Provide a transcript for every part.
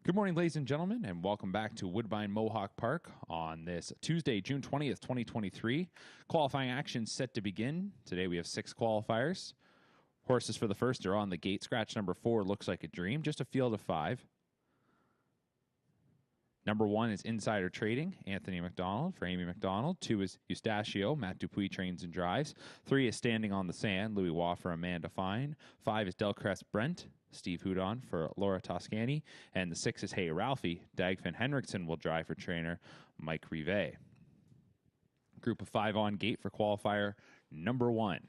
Good morning, ladies and gentlemen, and welcome back to Woodbine Mohawk Park on this Tuesday, June 20th, 2023. Qualifying action set to begin. Today we have 6 qualifiers. Horses for the first are on the gate. Scratch number 4 looks like a dream. Just a field of 5. Number 1 is Insider Trading, Anthony McDonald for Amy McDonald. 2 is Eustachio, Matt Dupuis trains and drives. 3 is Standing on the Sand, Louis Waugh for Amanda Fine. 5 is Delcrest Brent, Steve Houdon for Laura Toscani. And the 6 is Hey Ralphie, Dagfinn Henriksen will drive for trainer Mike Rivet. Group of 5 on gate for qualifier number 1.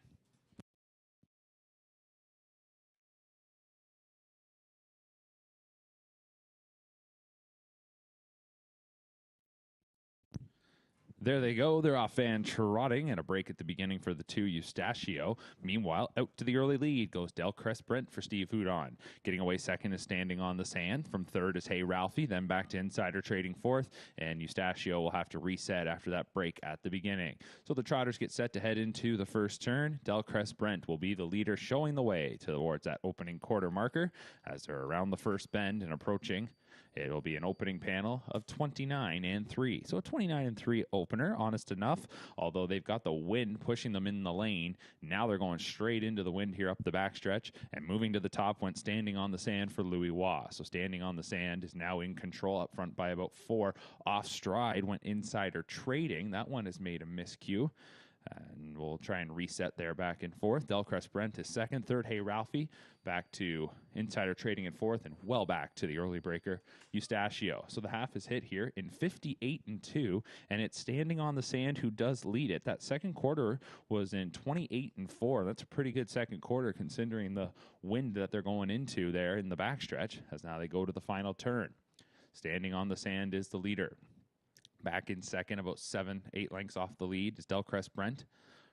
There they go. They're off and trotting, and a break at the beginning for the 2 Eustachio. Meanwhile, out to the early lead goes Delcrest Brent for Steve Houdon. Getting away second is Standing on the Sand. From third is Hey Ralphie, then back to Insider Trading fourth, and Eustachio will have to reset after that break at the beginning. So the trotters get set to head into the first turn. Delcrest Brent will be the leader, showing the way towards that opening quarter marker as they're around the first bend and approaching. It'll be an opening panel of 29 and 3. So a 29 and 3 opener, honest enough, although they've got the wind pushing them in the lane. Now they're going straight into the wind here up the backstretch, and moving to the top went Standing on the Sand for Louis Waugh. So Standing on the Sand is now in control up front by about 4. Off stride went Insider Trading. That one has made a miscue. And we'll try and reset there back and forth. Delcrest Brent is second. Third, Hey Ralphie. Back to Insider Trading in fourth, and well back to the early breaker, Eustachio. So the half is hit here in 58 and 2, and it's Standing on the Sand who does lead it. That second quarter was in 28 and 4. That's a pretty good second quarter considering the wind that they're going into there in the backstretch, as now they go to the final turn. Standing on the Sand is the leader. Back in second, about 7-8 lengths off the lead, is Delcrest Brent.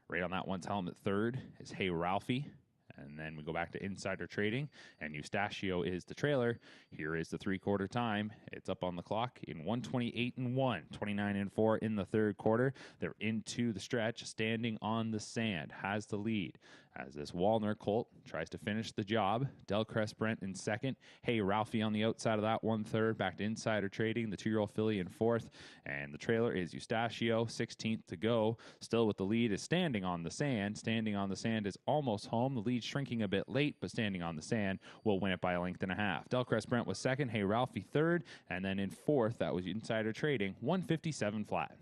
Right on that one's helmet third is Hey Ralphie. And then we go back to Insider Trading, and Eustachio is the trailer. Here is the three-quarter time. It's up on the clock in 128 and 1, 29 and 4 in the third quarter. They're into the stretch. Standing on the Sand has the lead as this Walner colt tries to finish the job. Delcrest Brent in second. Hey Ralphie on the outside of that, 1/3. Back to Insider Trading, the 2-year-old filly in fourth. And the trailer is Eustachio, 16th to go. Still with the lead is Standing on the Sand. Standing on the Sand is almost home. The lead shrinking a bit late, but Standing on the Sand will win it by a length and a half. Delcrest Brent was second. Hey Ralphie third. And then in fourth, that was Insider Trading, 157 flat.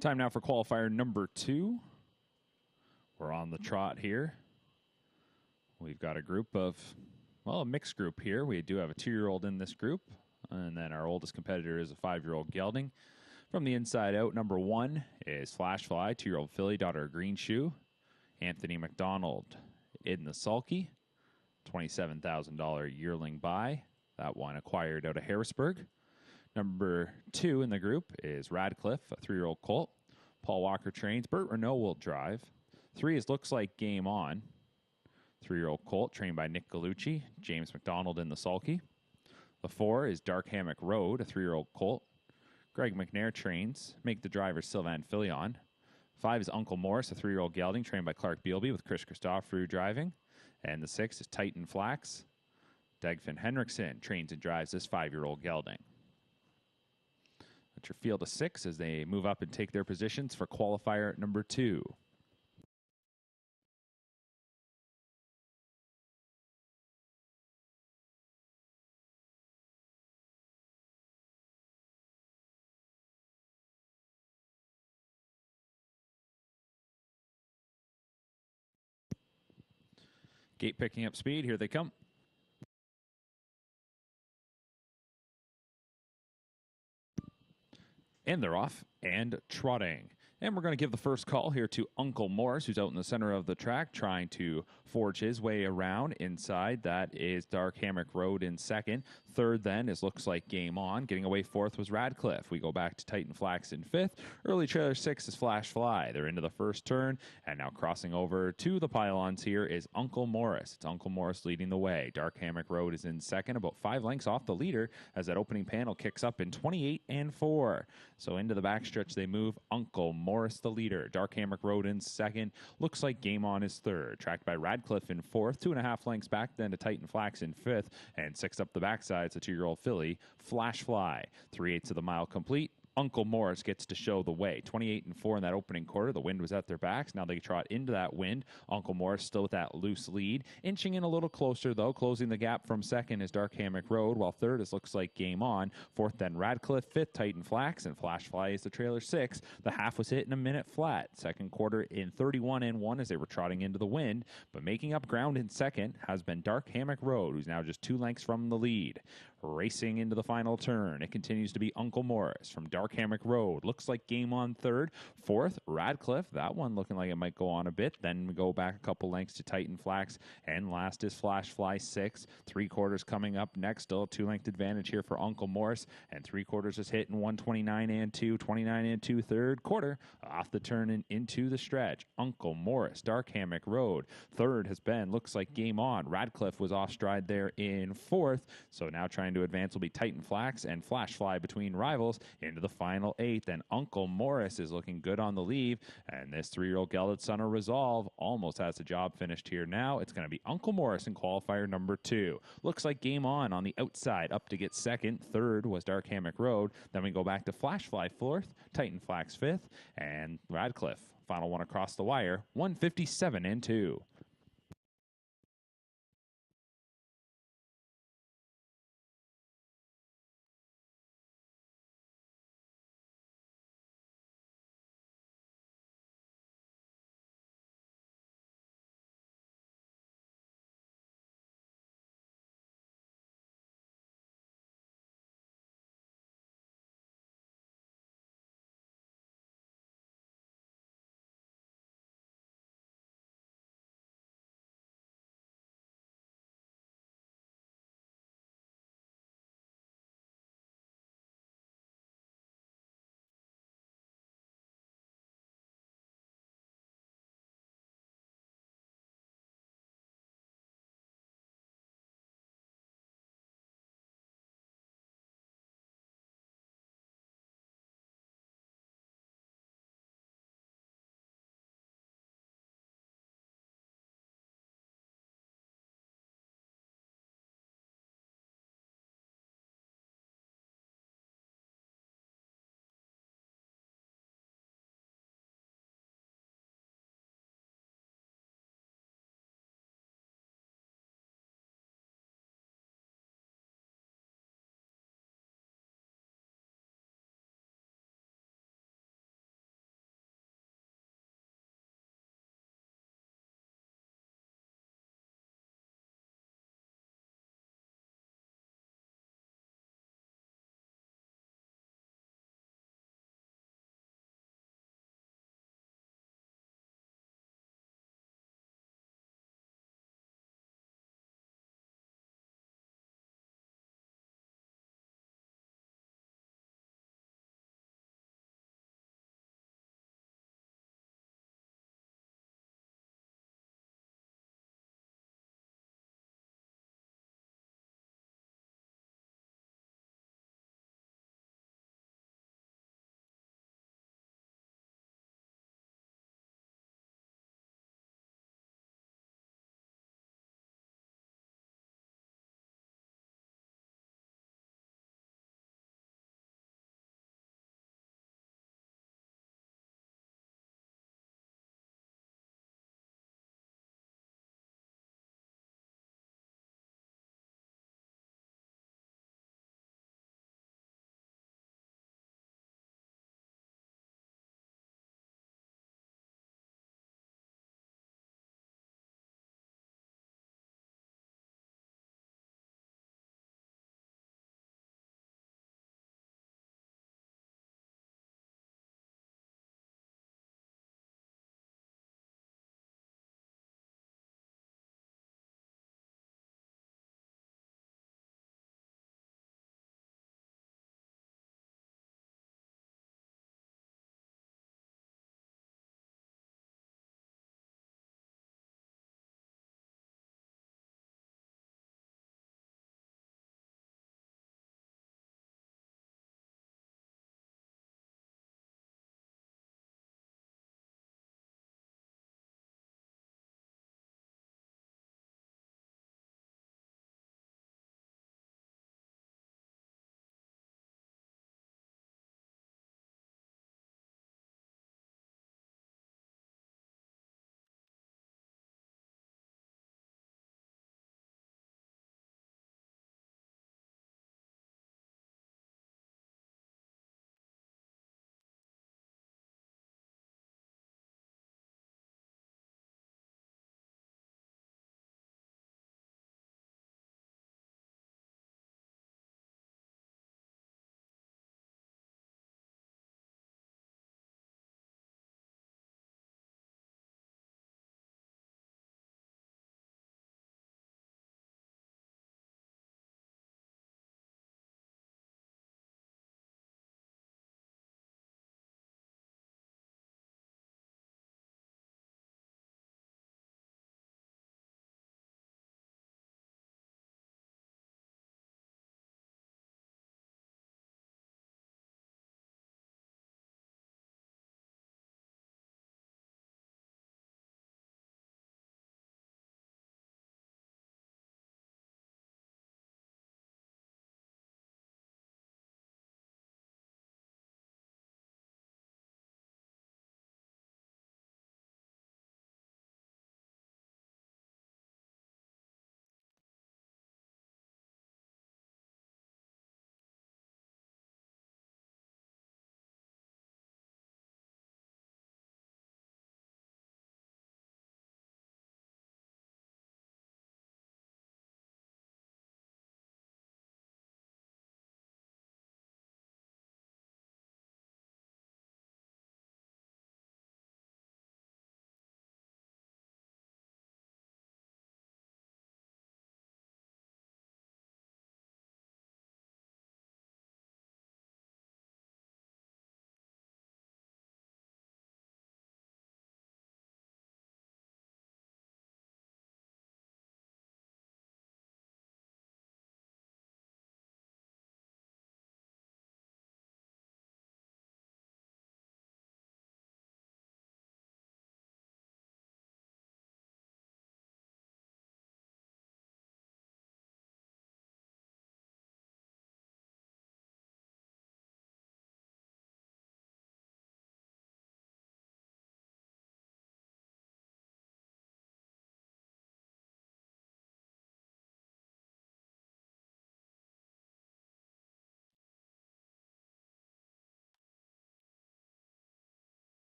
Time now for qualifier number 2. We're on the trot here. We've got a group of, well, a mixed group here. We do have a 2-year-old in this group, and then our oldest competitor is a 5-year-old gelding. From the inside out, number 1 is Flash Fly, 2-year-old filly, daughter of Green Shoe. Anthony McDonald in the sulky, $27,000 yearling buy. That one acquired out of Harrisburg. Number 2 in the group is Radcliffe, a 3-year-old colt. Paul Walker trains. Burt Renault will drive. 3 is Looks Like Game On, 3-year-old colt trained by Nick Gallucci. James McDonald in the sulky. The 4 is Dark Hammock Road, a 3-year-old colt. Greg McNair trains. Make the driver Sylvain Filion. 5 is Uncle Morris, a 3-year-old gelding trained by Clark Bealby with Chris Christoffrou driving. And the 6 is Titan Flax. Dagfinn Henriksen trains and drives this 5-year-old gelding. That's your field of 6 as they move up and take their positions for qualifier number 2. Gate picking up speed. Here they come. And they're off and trotting. And we're going to give the first call here to Uncle Morris, who's out in the center of the track trying to forge his way around. Inside, that is Dark Hammock Road in second. Third, then, is Looks Like Game On. Getting away fourth was Radcliffe. We go back to Titan Flax in fifth. Early trailer 6 is Flash Fly. They're into the first turn. And now crossing over to the pylons here is Uncle Morris. It's Uncle Morris leading the way. Dark Hammock Road is in second, about 5 lengths off the leader as that opening panel kicks up in 28 and 4. So into the backstretch they move. Uncle Morris the leader. Dark Hammock Road in second. Looks Like Game On is third. Tracked by Radcliffe in fourth. 2.5 lengths back then to Titan Flax in fifth. And 6 up the backside, it's a 2-year-old filly, Flash Fly. 3/8 of the mile complete. Uncle Morris gets to show the way. 28 and 4 in that opening quarter. The wind was at their backs. Now they trot into that wind. Uncle Morris still with that loose lead. Inching in a little closer, though. Closing the gap from second is Dark Hammock Road, while third is Looks Like Game On. Fourth, then Radcliffe. Fifth, Titan Flax. And Flash Fly is the trailer 6. The half was hit in a minute flat. Second quarter in 31 and 1 as they were trotting into the wind. But making up ground in second has been Dark Hammock Road, who's now just 2 lengths from the lead. Racing into the final turn, it continues to be Uncle Morris from Dark Hammock Road. Looks Like Game On third. Fourth, Radcliffe. That one looking like it might go on a bit. Then we go back a couple lengths to Titan Flax. And last is Flash Fly 6. 3/4 coming up next. Still a 2-length advantage here for Uncle Morris. And 3/4 is hitting 129 and 2. 29 and 2 third quarter. Off the turn and into the stretch. Uncle Morris, Dark Hammock Road. Third has been Looks Like Game On. Radcliffe was off stride there in fourth. So now trying to advance will be Titan Flax and Flash Fly between rivals into the final 8. Then Uncle Morris is looking good on the leave, and this 3-year-old gelded son of Resolve almost has the job finished here now. It's going to be Uncle Morris in qualifier number 2. Looks Like Game On the outside up to get second. Third was Dark Hammock Road. Then we go back to Flash Fly 4th, Titan Flax 5th, and Radcliffe. Final one across the wire, 157 and 2.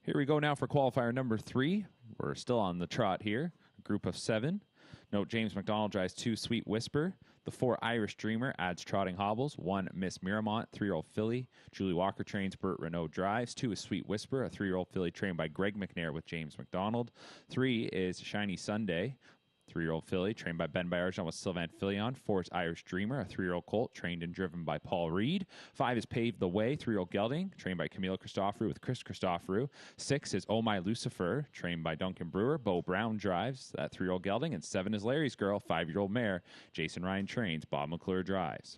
Here we go now for qualifier number 3. We're still on the trot here. A group of 7. Note James McDonald drives 2 Sweet Whisper. The 4 Irish Dreamer adds Trotting Hobbles. 1 Miss Miramont, 3-year-old filly. Julie Walker trains. Burt Renault drives. 2 is Sweet Whisper, a 3-year-old filly trained by Greg McNair with James McDonald. 3 is Shiny Sunday, 3-year-old filly trained by Ben Bayerjon with Sylvain Filion. 4 is Irish Dreamer, a 3-year-old colt trained and driven by Paul Reed. 5 is Pave the Way, 3-year-old gelding trained by Camille Christoforou with Chris Christoforou. 6 is Oh My Lucifer, trained by Duncan Brewer. Beau Brown drives that 3-year-old gelding. And 7 is Larry's Girl, 5-year-old mare. Jason Ryan trains. Bob McClure drives.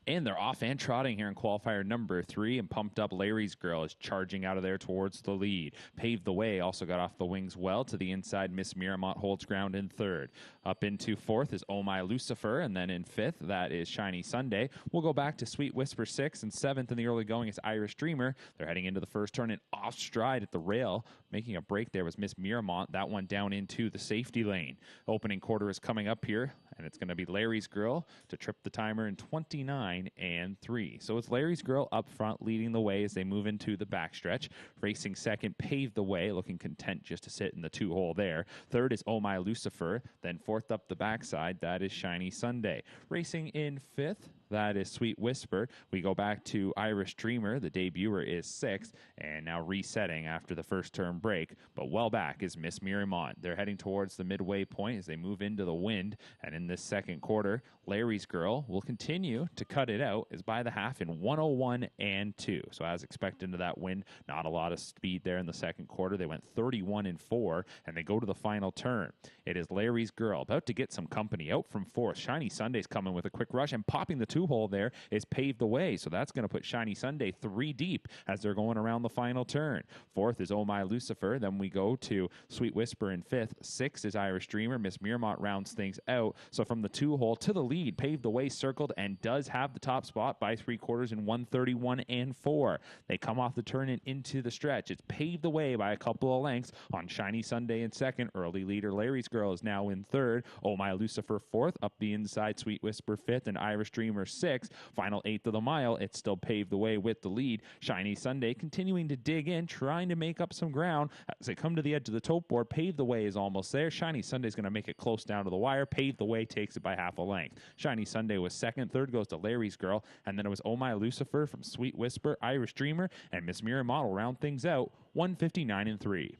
And they're off and trotting here in qualifier number 3, and Pumped Up Larry's Girl is charging out of there towards the lead. Paved the Way also got off the wings well to the inside. Miss Miramont holds ground in 3rd. Up into 4th is Oh My Lucifer, and then in 5th, that is Shiny Sunday. We'll go back to Sweet Whisper 6th, and 7th in the early going is Irish Dreamer. They're heading into the first turn and off stride at the rail. Making a break there was Miss Miramont. That one down into the safety lane. Opening quarter is coming up here, and it's going to be Larry's Girl to trip the timer in 29 and 3. So it's Larry's Girl up front leading the way as they move into the backstretch. Racing second, Pave the Way, looking content just to sit in the 2-hole there. 3rd is Oh My Lucifer. Then 4th up the backside, that is Shiny Sunday. Racing in 5th, that is Sweet Whisper. We go back to Irish Dreamer. The debuter is 6th, and now resetting after the first turn break. But well back is Miss Miramont. They're heading towards the midway point as they move into the wind. And in this second quarter, Larry's Girl will continue to cut it out is by the half in 101 and 2. So as expected into that win, not a lot of speed there in the second quarter. They went 31 and 4, and they go to the final turn. It is Larry's Girl about to get some company out from 4th. Shiny Sunday's coming with a quick rush, and popping the 2-hole there is Paved the Way. So that's going to put Shiny Sunday 3 deep as they're going around the final turn. 4th is Oh My Lucifer. Then we go to Sweet Whisper in 5th. 6th is Irish Dreamer. Miss Miramont rounds things out. So from the 2-hole to the lead, Paved the Way circled and does have the top spot by 3/4 in 131 and 4. They come off the turn and into the stretch. It's Paved the Way by a couple of lengths on Shiny Sunday in 2nd. Early leader Larry's Girl is now in 3rd. Oh My Lucifer 4th. Up the inside, Sweet Whisper 5th, and Irish Dreamer 6th. Final 1/8 of the mile, it's still Paved the Way with the lead. Shiny Sunday continuing to dig in, trying to make up some ground. As they come to the edge of the tote board, Paved the Way is almost there. Shiny Sunday's going to make it close down to the wire. Paved the Way takes it by half a length. Shiny Sunday was 2nd. 3rd goes to Larry's Girl, and then it was Oh My Lucifer from Sweet Whisper, Irish Dreamer, and Miss Miramont will round things out 159 and 3.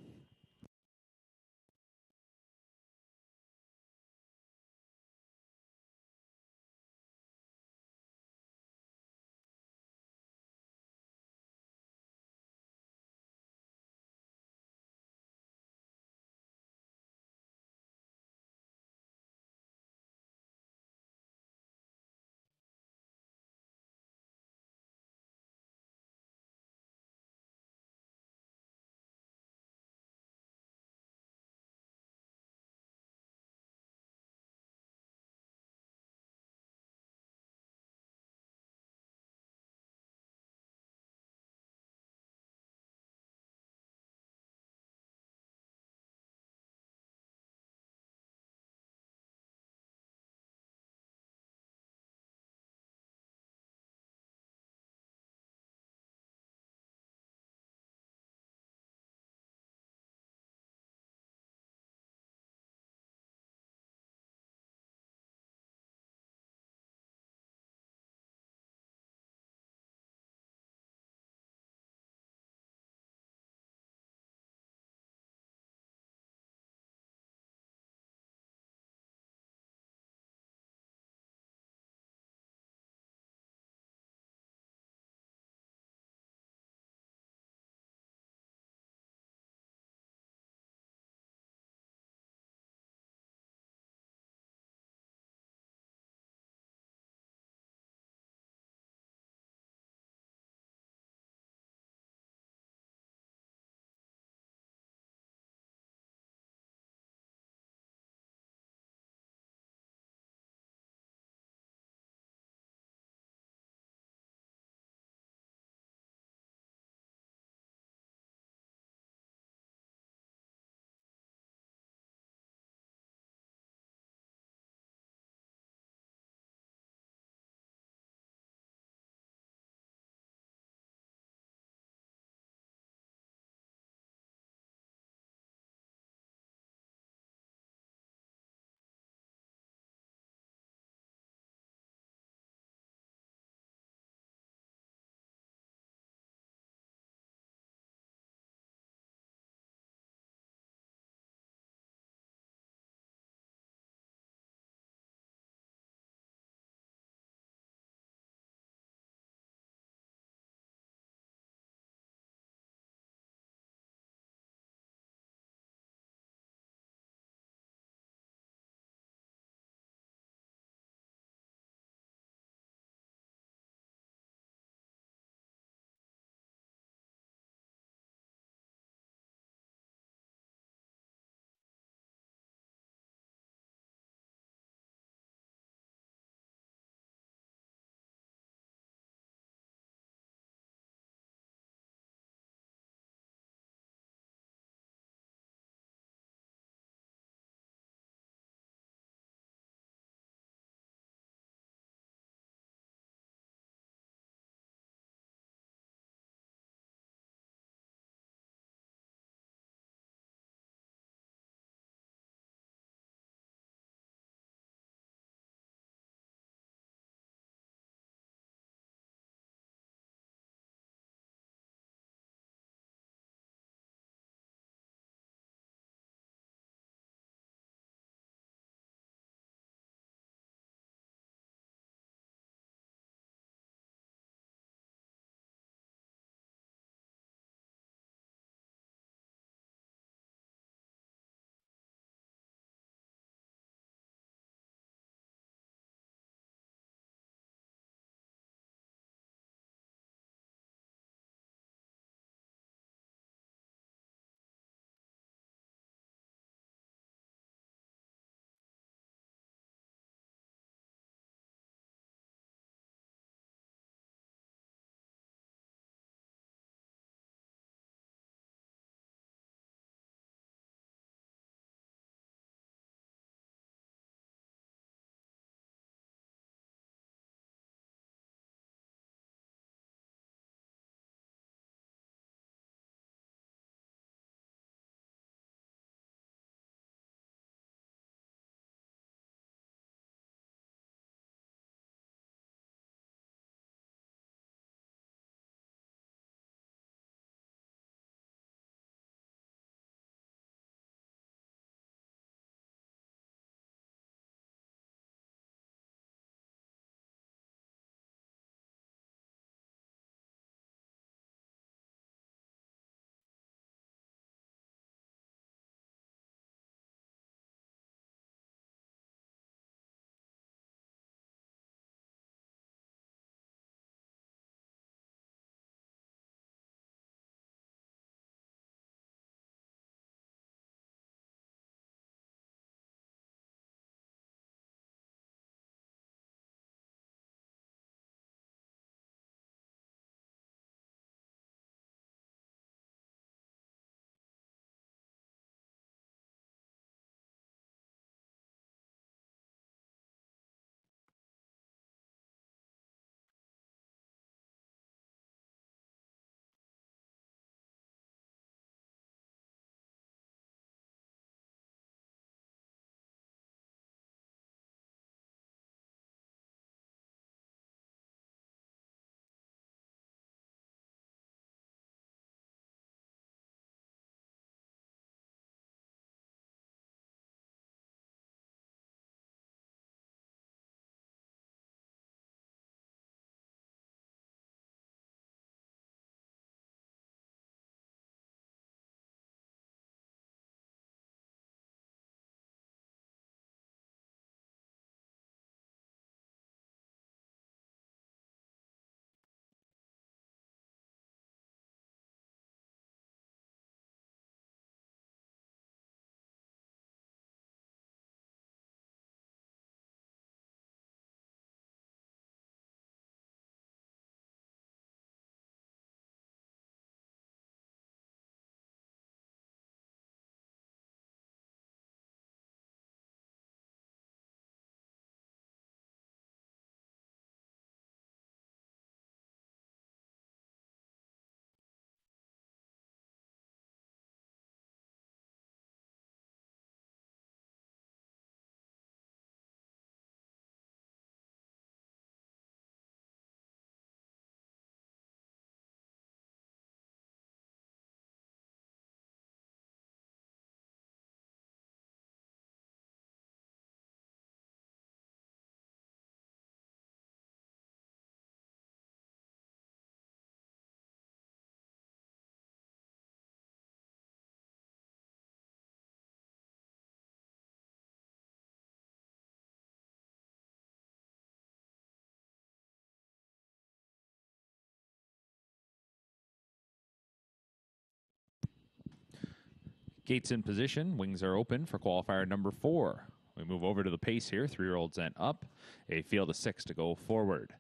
Gates in position. Wings are open for qualifier number 4. We move over to the pace here. 3-year-olds and up. A field of 6 to go forward.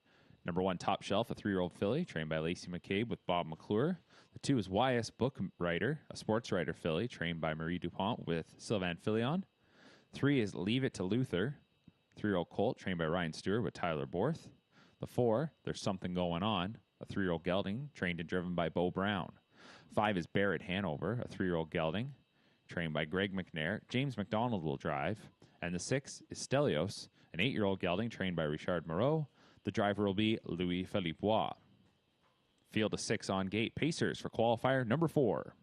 Number 1, Top Shelf, a 3-year-old filly, trained by Lacey McCabe with Bob McClure. The 2 is YS Book Rider, a sports rider filly, trained by Marie Dupont with Sylvain Filion. 3 is Leave It to Luther, 3-year-old colt, trained by Ryan Stewart with Tyler Borth. The 4, There's Something Going On, a 3-year-old gelding, trained and driven by Beau Brown. 5 is Barrett Hanover, a 3-year-old gelding, trained by Greg McNair. James McDonald will drive. And the 6 is Stelios, an 8-year-old gelding, trained by Richard Moreau. The driver will be Louis-Philippe Bois. Field of 6 on gate. Pacers for qualifier number 4.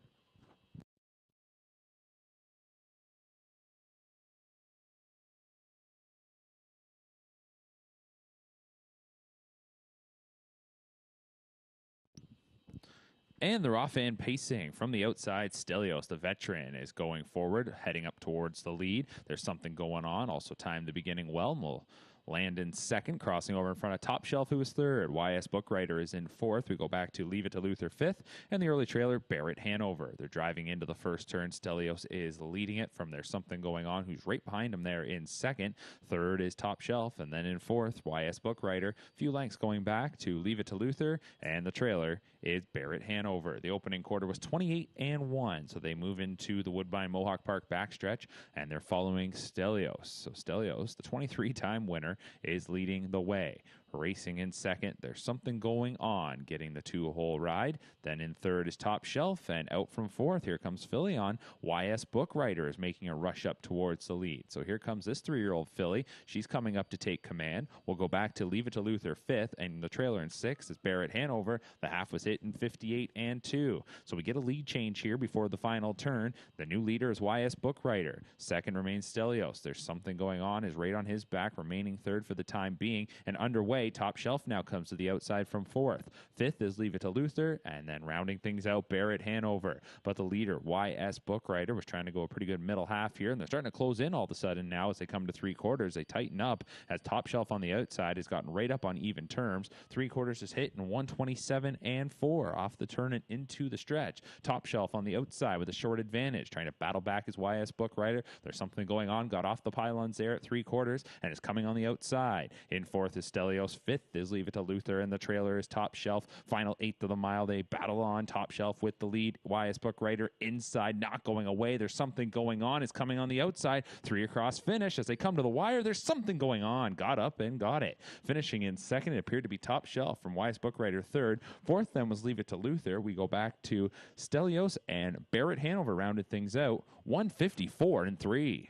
And they're off and pacing. From the outside, Stelios, the veteran, is going forward, heading up towards the lead. There's something going on. Also timed the beginning well, and will land in second, crossing over in front of Top Shelf, who is third. YS Bookrider is in fourth. We go back to Leave It to Luther fifth, and the early trailer, Barrett Hanover. They're driving into the first turn. Stelios is leading it from There's Something Going On, who's right behind him there in second. Third is Top Shelf, and then in fourth, YS Bookrider. A few lengths going back to Leave It to Luther, and the trailer is Barrett Hanover. The opening quarter was 28-1, so they move into the Woodbine Mohawk Park backstretch, and they're following Stelios. So Stelios, the 23-time winner, is leading the way. Racing in second, There's Something Going On, getting the 2-hole ride. Then in third is Top Shelf, and out from fourth, here comes Filion. YS Bookrider is making a rush up towards the lead. So here comes this 3-year-old filly. She's coming up to take command. We'll go back to Leave It to Luther fifth, and the trailer in sixth is Barrett Hanover. The half was hit in 58-2. So we get a lead change here before the final turn. The new leader is YS Bookrider. Second remains Stelios. There's Something Going On is right on his back, remaining third for the time being, and underway. Top Shelf now comes to the outside from fourth. Fifth is Leave It to Luther, and then rounding things out, Barrett Hanover. But the leader, YS Bookrider, was trying to go a pretty good middle half here, and they're starting to close in all of a sudden now as they come to three quarters. They tighten up as Top Shelf on the outside has gotten right up on even terms. Three quarters is hit in 127-4 off the turn and into the stretch. Top Shelf on the outside with a short advantage, trying to battle back his YS Bookrider. There's Something Going On, got off the pylons there at three quarters, and is coming on the outside. In fourth is Stelios. Fifth is Leave It to Luther, and the trailer is Top Shelf. Final eighth of the mile, they battle on. Top Shelf with the lead. YS Bookrider inside, not going away. There's Something Going On is coming on the outside. 3 across finish as they come to the wire. There's Something Going On. Got up and got it. Finishing in second, it appeared to be Top Shelf from YS Bookrider third. Fourth then was Leave It to Luther. We go back to Stelios, and Barrett Hanover rounded things out. 154-3.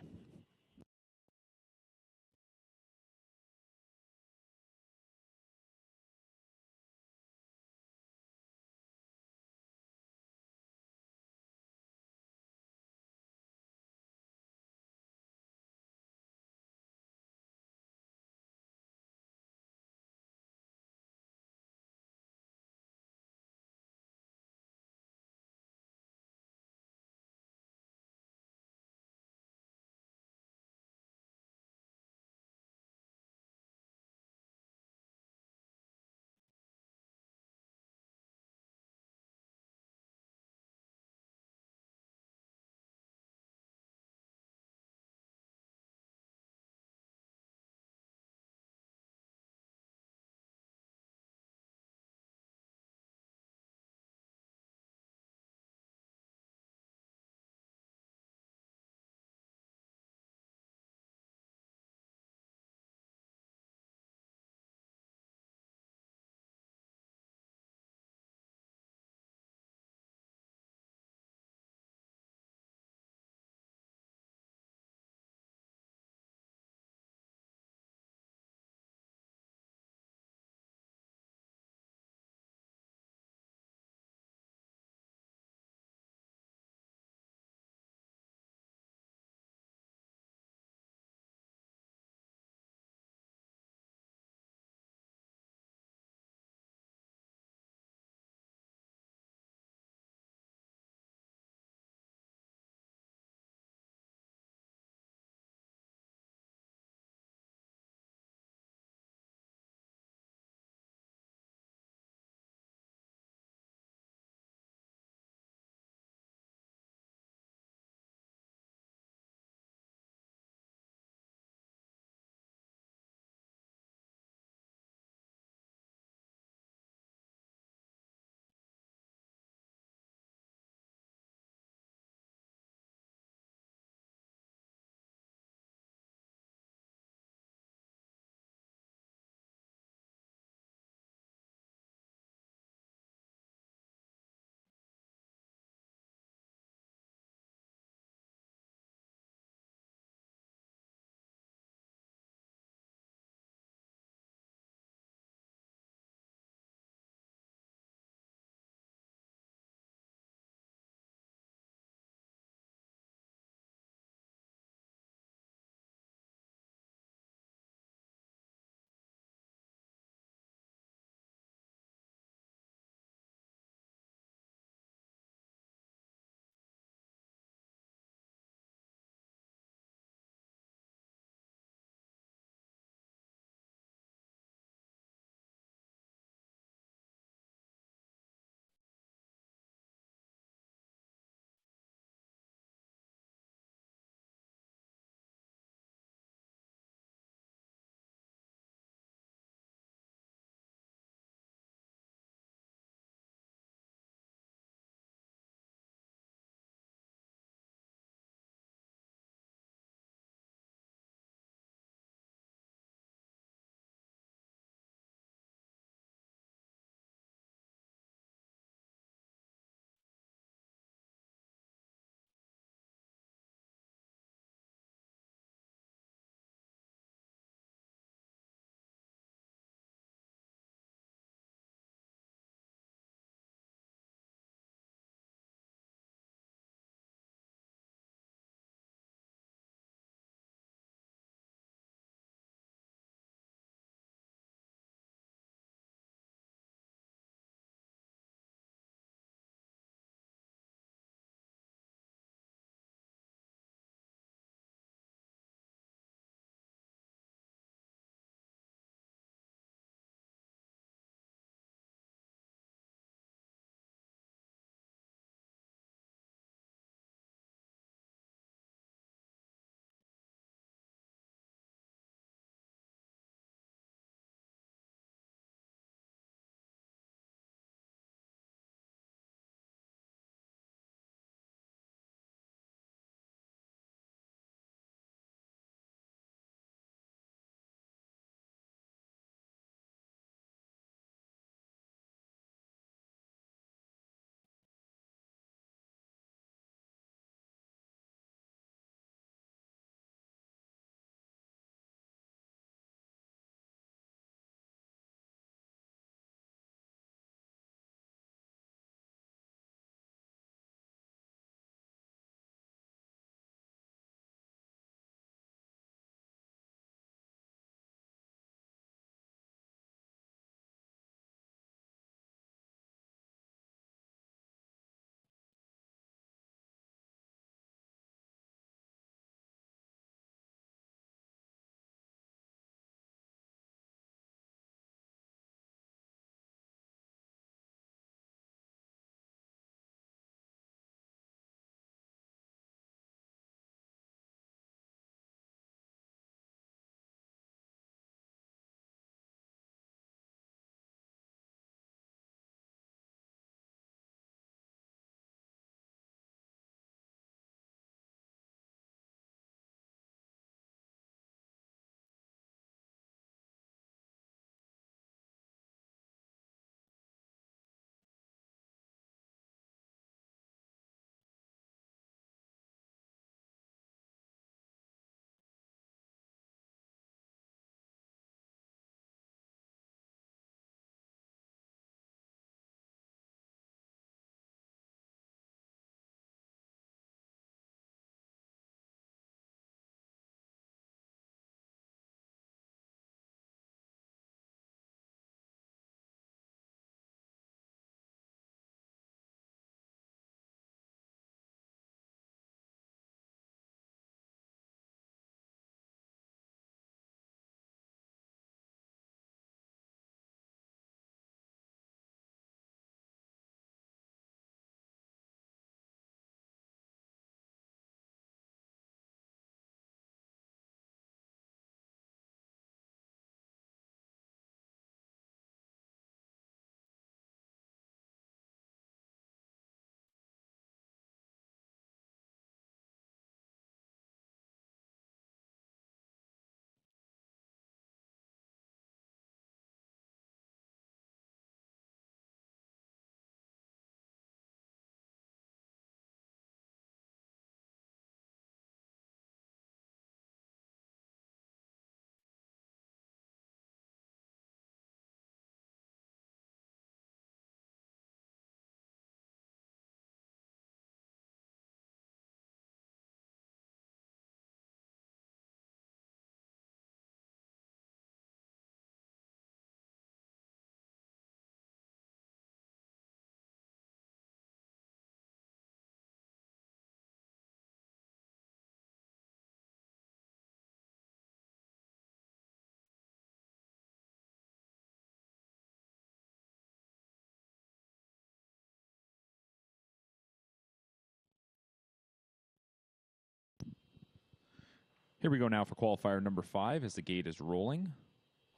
Here we go now for qualifier number 5 as the gate is rolling.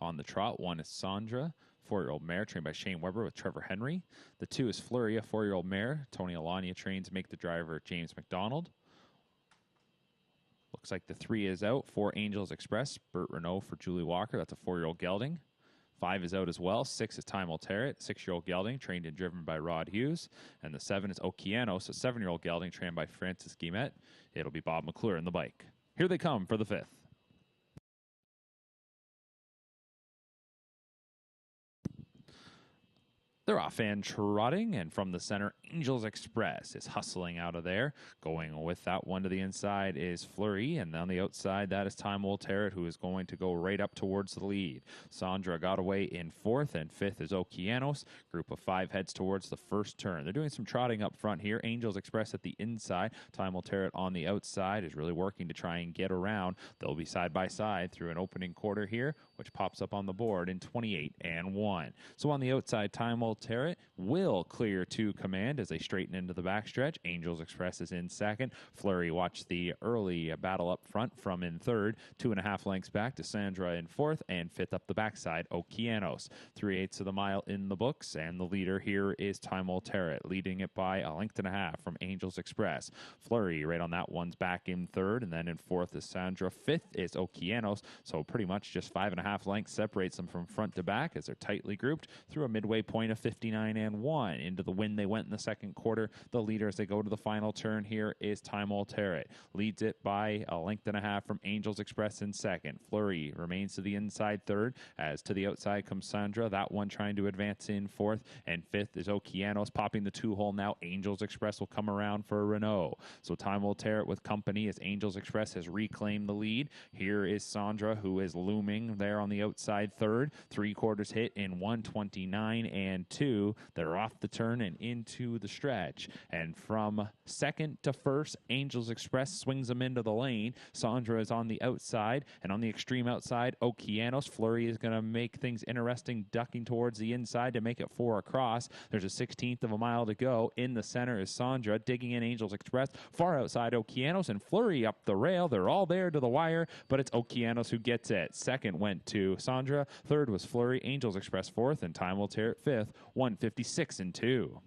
On the trot, 1 is Sandra, 4-year-old mare trained by Shane Weber with Trevor Henry. The 2 is Flurry, a 4-year-old mare. Tony Alania trains Make the Driver James McDonald. Looks like the 3 is out. 4 Angels Express, Burt Renault for Julie Walker. That's a 4-year-old gelding. 5 is out as well. 6 is Time Will Tear It, 6-year-old gelding, trained and driven by Rod Hughes. And the 7 is Okeanos, a 7-year-old gelding, trained by Francis Guimet. It'll be Bob McClure in the bike. Here they come for the 5th. They're off and trotting, and from the center, Angels Express is hustling out of there. Going with that one to the inside is Flurry, and on the outside, that is Time Will Tear It, who is going to go right up towards the lead. Sandra got away in 4th, and 5th is Okeanos. Group of 5 heads towards the first turn. They're doing some trotting up front here. Angels Express at the inside. Time Will Tear It on the outside is really working to try and get around. They'll be side by side through an opening quarter here, which pops up on the board in 28 and 1. So on the outside, Time Will Tear It will clear to command as they straighten into the backstretch. Angels Express is in 2nd. Flurry watched the early battle up front from in 3rd. 2.5 lengths back to Sandra in 4th, and 5th up the backside, Okeanos. 3/8 of the mile in the books, and the leader here is Time Will Tear It, leading it by 1.5 lengths from Angels Express. Flurry right on that one's back in 3rd, and then in 4th is Sandra. 5th is Okeanos, so pretty much just 5.5 lengths separates them from front to back as they're tightly grouped through a midway point of 59 and 1. Into the wind they went in the second quarter. The leader as they go to the final turn here is Time Will Tear It. Leads it by 1.5 lengths from Angels Express in 2nd. Flurry remains to the inside 3rd. As to the outside comes Sandra. That one trying to advance in 4th. And 5th is Okeanos popping the 2-hole now. Angels Express will come around for Renault. So Time Will Tear It with company as Angels Express has reclaimed the lead. Here is Sandra, who is looming there on the outside 3rd. 3/4 hit in 1:29 and 2. They're off the turn and into the stretch. And from 2nd to 1st, Angels Express swings them into the lane. Sandra is on the outside, and on the extreme outside, Okeanos. Flurry is going to make things interesting, ducking towards the inside to make it 4 across. There's a 16th of a mile to go. In the center is Sandra, digging in Angels Express. Far outside, Okeanos, and Flurry up the rail. They're all there to the wire, but it's Okeanos who gets it. 2nd went to Sandra. 3rd was Flurry. Angels Express 4th, and Time Will Tear It 5th. 1:56 and 2.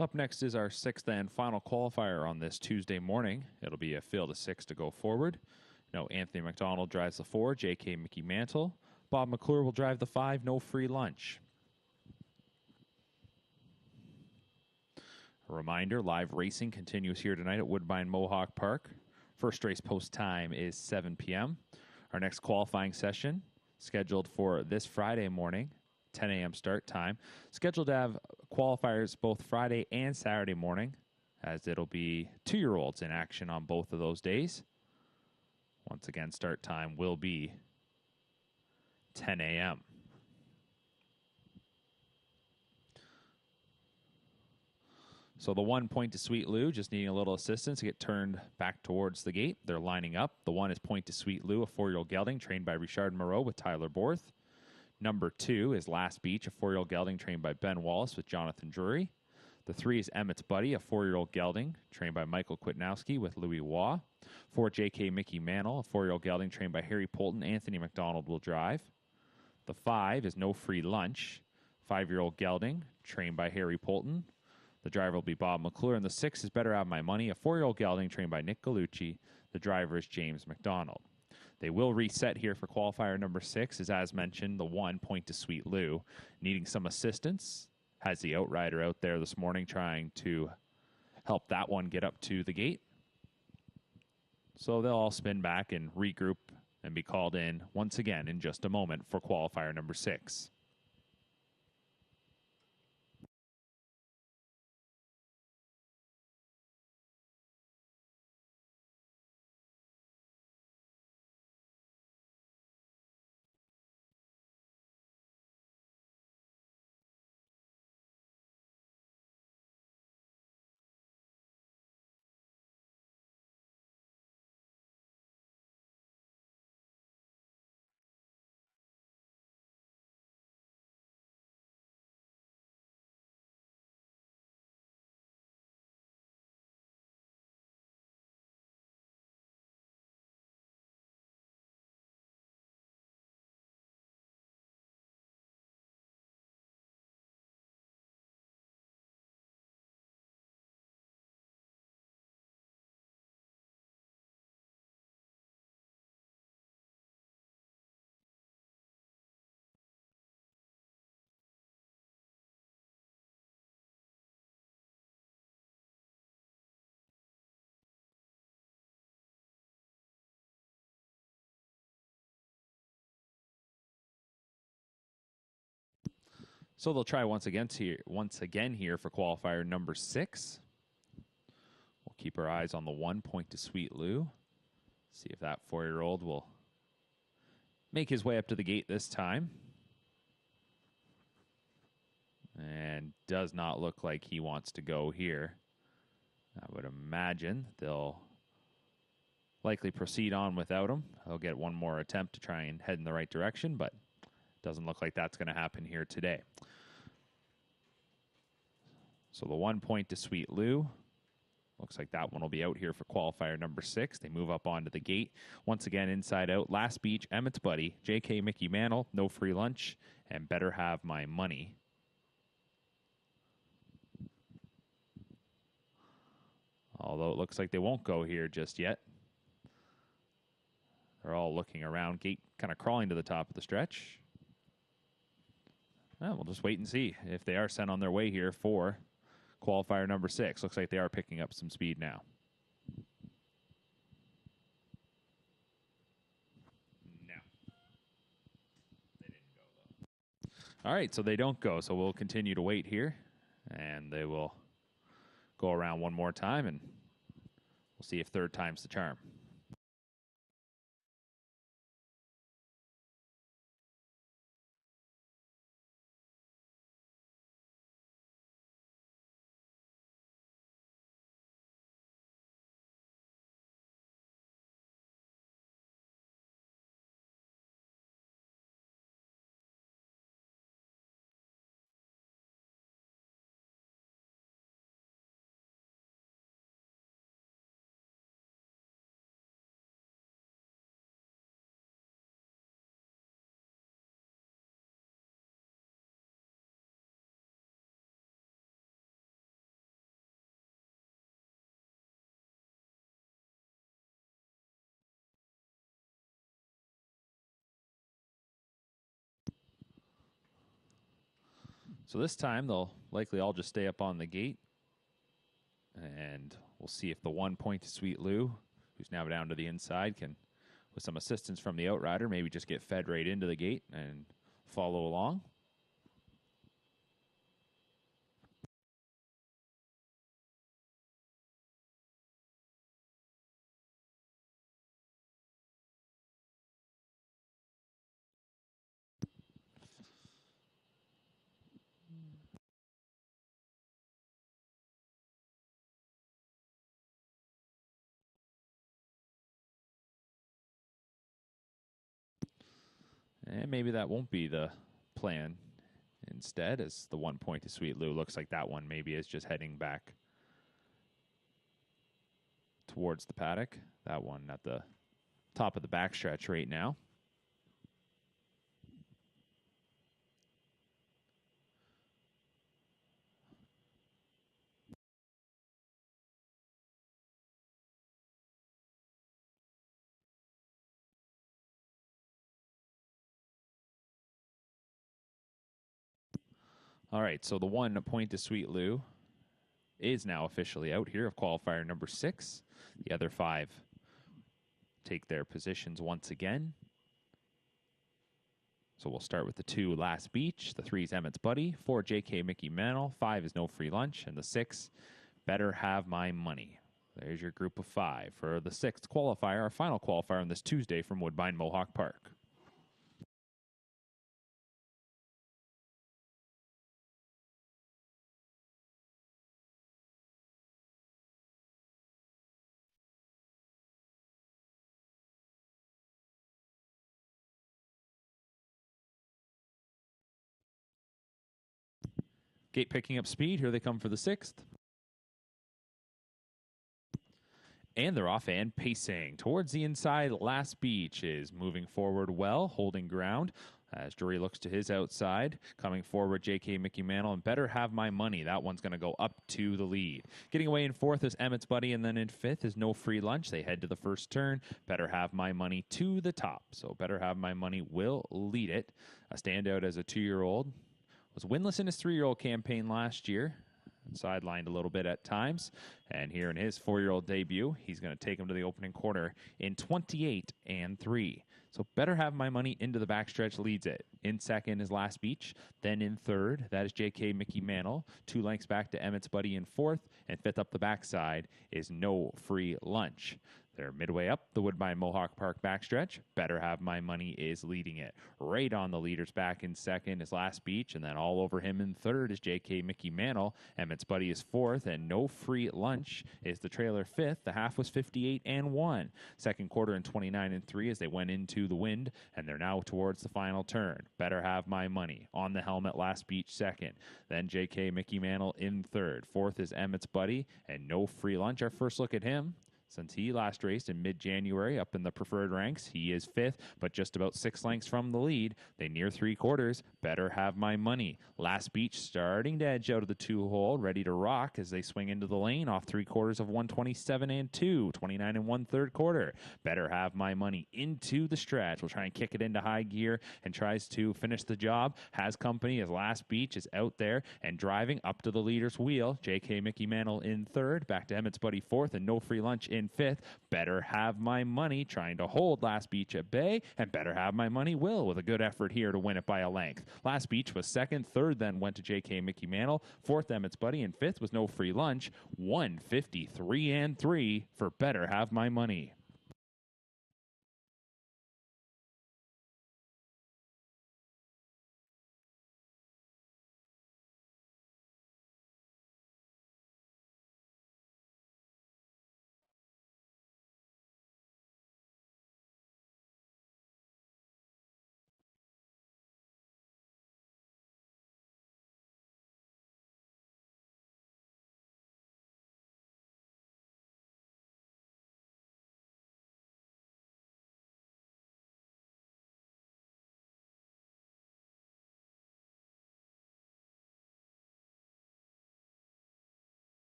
Up next is our sixth and final qualifier on this Tuesday morning. It'll be a field of 6 to go forward. No, Anthony McDonald drives the 4, J.K. Mickey Mantle. Bob McClure will drive the 5, no free lunch. A reminder, live racing continues here tonight at Woodbine Mohawk Park. First race post time is 7 p.m. Our next qualifying session, scheduled for this Friday morning, 10 a.m. start time. Scheduled to have qualifiers both Friday and Saturday morning, as it'll be 2-year-olds in action on both of those days. Once again, start time will be 10 a.m. So the 1 point to Sweet Lou, just needing a little assistance to get turned back towards the gate. They're lining up. The 1 is Point to Sweet Lou, a 4-year-old gelding trained by Richard Moreau with Tyler Borth. Number 2 is Last Beach, a 4-year-old gelding trained by Ben Wallace with Jonathan Drury. The 3 is Emmett's Buddy, a 4-year-old gelding trained by Michael Kwitnowski with Louis Waugh. 4, J.K. Mickey Mantle, a 4-year-old gelding trained by Harry Polton. Anthony McDonald will drive. The 5 is No Free Lunch, 5-year-old gelding trained by Harry Polton. The driver will be Bob McClure. And the 6 is Better Have My Money, a 4-year-old gelding trained by Nick Gallucci. The driver is James McDonald. They will reset here for qualifier number 6, as mentioned, the 1 Point to Sweet Lou. Needing some assistance. Has the outrider out there this morning trying to help that one get up to the gate. So they'll all spin back and regroup and be called in once again in just a moment for qualifier number 6. So they'll try once again here for qualifier number 6. We'll keep our eyes on the 1 Point to Sweet Lou. See if that 4-year-old will make his way up to the gate this time. And does not look like he wants to go here. I would imagine they'll likely proceed on without him. He'll get one more attempt to try and head in the right direction, but doesn't look like that's going to happen here today. So the 1 Point to Sweet Lou. Looks like that one will be out here for qualifier number 6. They move up onto the gate. Once again, inside out, Last Beach, Emmett's Buddy, J.K. Mickey Mantle, No Free Lunch, and Better Have My Money. Although it looks like they won't go here just yet. They're all looking around, gate kind of crawling to the top of the stretch. Well, we'll just wait and see if they are sent on their way here for qualifier number 6. Looks like they are picking up some speed now. No. They didn't go, though. All right, so they don't go, so we'll continue to wait here. And they will go around one more time, and we'll see if third time's the charm. So this time they'll likely all just stay up on the gate. And we'll see if the 1 point to Sweet Lou, who's now down to the inside, can, with some assistance from the outrider, maybe just get fed right into the gate and follow along. And maybe that won't be the plan. Instead, as the 1 point to Sweet Lou, looks like that one maybe is just heading back towards the paddock. That one at the top of the backstretch right now. All right, so the 1 point to Sweet Lou is now officially out here of qualifier number 6. The other 5 take their positions once again. So we'll start with the 2, Last Beach. The 3 is Emmett's Buddy. 4, JK Mickey Mantle. 5 is No Free Lunch. And the 6, Better Have My Money. There's your group of 5 for the 6th qualifier, our final qualifier on this Tuesday from Woodbine Mohawk Park. Gate picking up speed. Here they come for the 6th. And they're off and pacing. Towards the inside, Last Beach is moving forward well, holding ground. As Drury looks to his outside, coming forward, JK Mickey Mantle, and Better Have My Money. That one's going to go up to the lead. Getting away in 4th is Emmett's Buddy, and then in 5th is No Free Lunch. They head to the first turn. Better Have My Money to the top. So Better Have My Money will lead it. A standout as a 2-year-old. Was winless in his 3-year-old campaign last year. Sidelined a little bit at times. And here in his 4-year-old debut, he's going to take him to the opening quarter in 28 and 3. So Better Have My Money into the backstretch leads it. In 2nd is Last Beach. Then in 3rd, that is JK Mickey Mantle. 2 lengths back to Emmett's Buddy in 4th. And 5th up the backside is No Free Lunch. They're midway up the Woodbine Mohawk Park backstretch. Better Have My Money is leading it. Right on the leader's back in 2nd is Last Beach, and then all over him in 3rd is JK Mickey Mantle. Emmett's Buddy is 4th, and No Free Lunch is the trailer 5th. The half was 58 and 1. Second quarter in 29 and 3 as they went into the wind, and they're now towards the final turn. Better Have My Money on the helmet. Last Beach 2nd. Then JK Mickey Mantle in 3rd. 4th is Emmett's Buddy, and No Free Lunch. Our first look at him. Since he last raced in mid-January up in the preferred ranks, he is 5th, but just about 6 lengths from the lead. They near 3/4. Better Have My Money. Last Beach starting to edge out of the 2-hole, ready to rock as they swing into the lane off 3/4 of 127 and 2, 29 and 1/3 quarter. Better Have My Money into the stretch. Will try and kick it into high gear and tries to finish the job. Has company as Last Beach is out there and driving up to the leader's wheel. JK Mickey Mantle in 3rd, back to Emmett's Buddy 4th, and No Free Lunch in 5th. Better Have My Money trying to hold Last Beach at bay, and Better Have My Money will with a good effort here to win it by a length. Last Beach was 2nd, 3rd then went to JK Mickey Mantle, 4th Emmett's Buddy, and 5th was No Free Lunch. 153 and 3 for Better Have My Money.